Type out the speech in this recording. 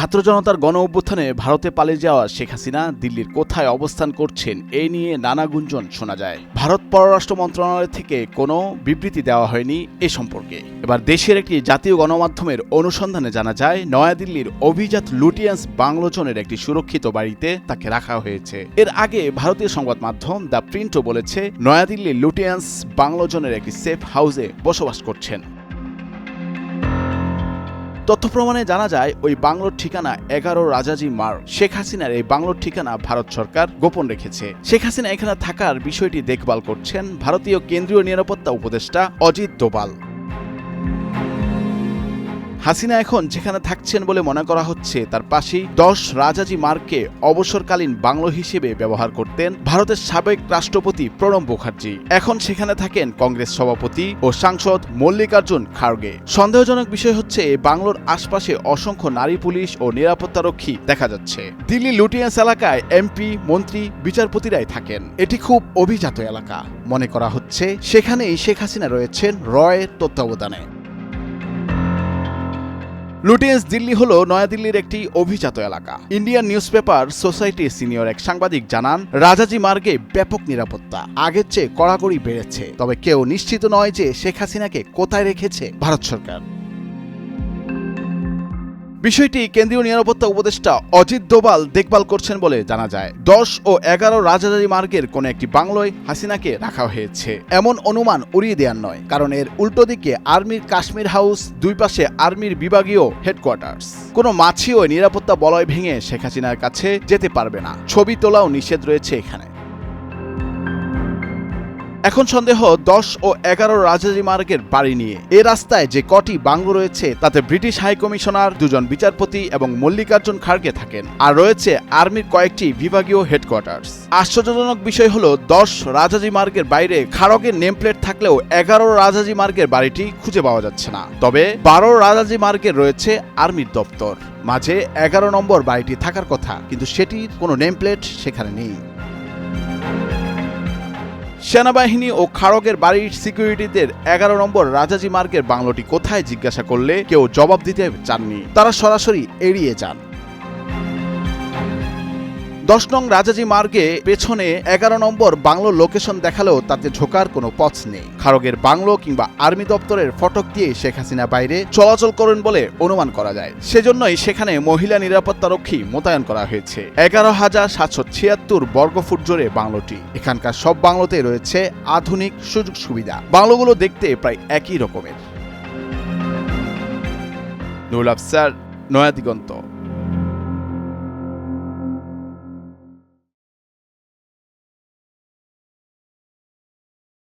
ছাত্র জনতার গণ অভ্যুত্থানে ভারতে পালিয়ে যাওয়া শেখ হাসিনা দিল্লির কোথায় অবস্থান করছেন এই নিয়ে নানা গুঞ্জন শোনা যায়। ভারত পররাষ্ট্র মন্ত্রণালয় থেকে কোনো বিবৃতি দেওয়া হয়নি এ সম্পর্কে। এবার দেশের একটি জাতীয় গণমাধ্যমের অনুসন্ধানে জানা যায়, নয়াদিল্লির অভিজাত লুটিয়ান্স বাংলোজনের একটি সুরক্ষিত বাড়িতে তাকে রাখা হয়েছে। এর আগে ভারতীয় সংবাদ মাধ্যম দ্য প্রিন্টও বলেছে, নয়াদিল্লির লুটিয়ান্স বাংলোজনের একটি সেফ হাউসে বসবাস করছেন। তথ্য প্রমাণে জানা যায়, ওই বাংলোর ঠিকানা 11 রাজাজি মার্গ। শেখ হাসিনার এই বাংলোর ঠিকানা ভারত সরকার গোপন রেখেছে। শেখ হাসিনা এখানে থাকার বিষয়টি দেখভাল করছেন ভারতীয় কেন্দ্রীয় নিরাপত্তা উপদেষ্টা অজিত দোভাল। হাসিনা এখন যেখানে থাকছেন বলে মনে করা হচ্ছে, তার পাশেই 10 রাজাজি মার্গকে অবসরকালীন বাংলো হিসেবে ব্যবহার করতেন ভারতের সাবেক রাষ্ট্রপতি প্রণব মুখার্জি। এখন সেখানে থাকেন কংগ্রেস সভাপতি ও সাংসদ মল্লিকার্জুন খাড়গে। সন্দেহজনক বিষয় হচ্ছে, এই বাংলোর আশপাশে অসংখ্য নারী পুলিশ ও নিরাপত্তারক্ষী দেখা যাচ্ছে। দিল্লি লুটিয়ান্স এলাকায় এমপি, মন্ত্রী, বিচারপতিরাই থাকেন। এটি খুব অভিজাত এলাকা। মনে করা হচ্ছে সেখানেই শেখ হাসিনা রয়েছেন রয়ের তত্ত্বাবধানে। লুটিয়ান্স দিল্লি হলো নয়াদিল্লির একটি অভিজাত এলাকা। ইন্ডিয়ান নিউজ পেপার সোসাইটির সিনিয়র এক সাংবাদিক জানান, রাজাজি মার্গে ব্যাপক নিরাপত্তা আগের চেয়ে কড়াকড়ি বেড়েছে। তবে কেউ নিশ্চিত নয় যে শেখ হাসিনাকে কোথায় রেখেছে ভারত সরকার। বিষয়টি কেন্দ্রীয় নিরাপত্তা উপদেষ্টা অজিত দোভাল দেখভাল করছেন বলে জানা যায়। 10 ও 11 রাজাজি মার্গের কোন একটি বাংলোয় হাসিনাকে রাখা হয়েছে এমন অনুমান উড়িয়ে দেওয়ার নয়, কারণ এর উল্টো দিকে আর্মির কাশ্মীর হাউস, দুই পাশে আর্মির বিভাগীয় হেডকোয়ার্টার্স। কোনো মাছিও নিরাপত্তা বলয় ভেঙে শেখ হাসিনার কাছে যেতে পারবে না। ছবি তোলাও নিষেধ রয়েছে এখানে। এখন সন্দেহ 10 ও 11 রাজাজি মার্গের বাড়ি নিয়ে। এ রাস্তায় যে কটি বাংলো রয়েছে তাতে ব্রিটিশ হাই কমিশনার, 2 জন বিচারপতি এবং মল্লিকার্জুন খাড়গে থাকেন। আর রয়েছে আর্মির কয়েকটি বিভাগীয় হেডকোয়ার্টার্স। আশ্চর্যজনক বিষয় হলো, 10 রাজাজি মার্গের বাইরে খাড়গের নেমপ্লেট থাকলেও 11 রাজাজি মার্গের বাড়িটি খুঁজে পাওয়া যাচ্ছে না। তবে 12 রাজাজি মার্গের রয়েছে আর্মির দপ্তর। মাঝে 11 নম্বর বাড়িটি থাকার কথা, কিন্তু সেটির কোনো নেমপ্লেট সেখানে নেই। সেনাবাহিনী ও খাড়গের বাড়ির সিকিউরিটিদের 11 নম্বর রাজাজি মার্গের বাংলোটি কোথায় জিজ্ঞাসা করলে কেউ জবাব দিতে চাননি। তারা সরাসরি এড়িয়ে যান। 10 নং রাজাজি মার্গে পেছনে 11 নম্বর বাংলোর লোকেশন দেখালেও তাতে ঢোকার কোনো পথ নেই। খাড়গের বাংলো কিংবা আর্মি দপ্তরের ফটক দিয়ে শেখ হাসিনা বাইরে চলাচল করেন বলে অনুমান করা যায়। সেজন্যই সেখানে মহিলা নিরাপত্তারক্ষী মোতায়েন করা হয়েছে। 11,776 বর্গফুট জোরে বাংলোটি। এখানকার সব বাংলোতে রয়েছে আধুনিক সুযোগ সুবিধা। বাংলোগুলো দেখতে প্রায় একই রকমের। নুরুল আফসার, নয়া দিগন্ত।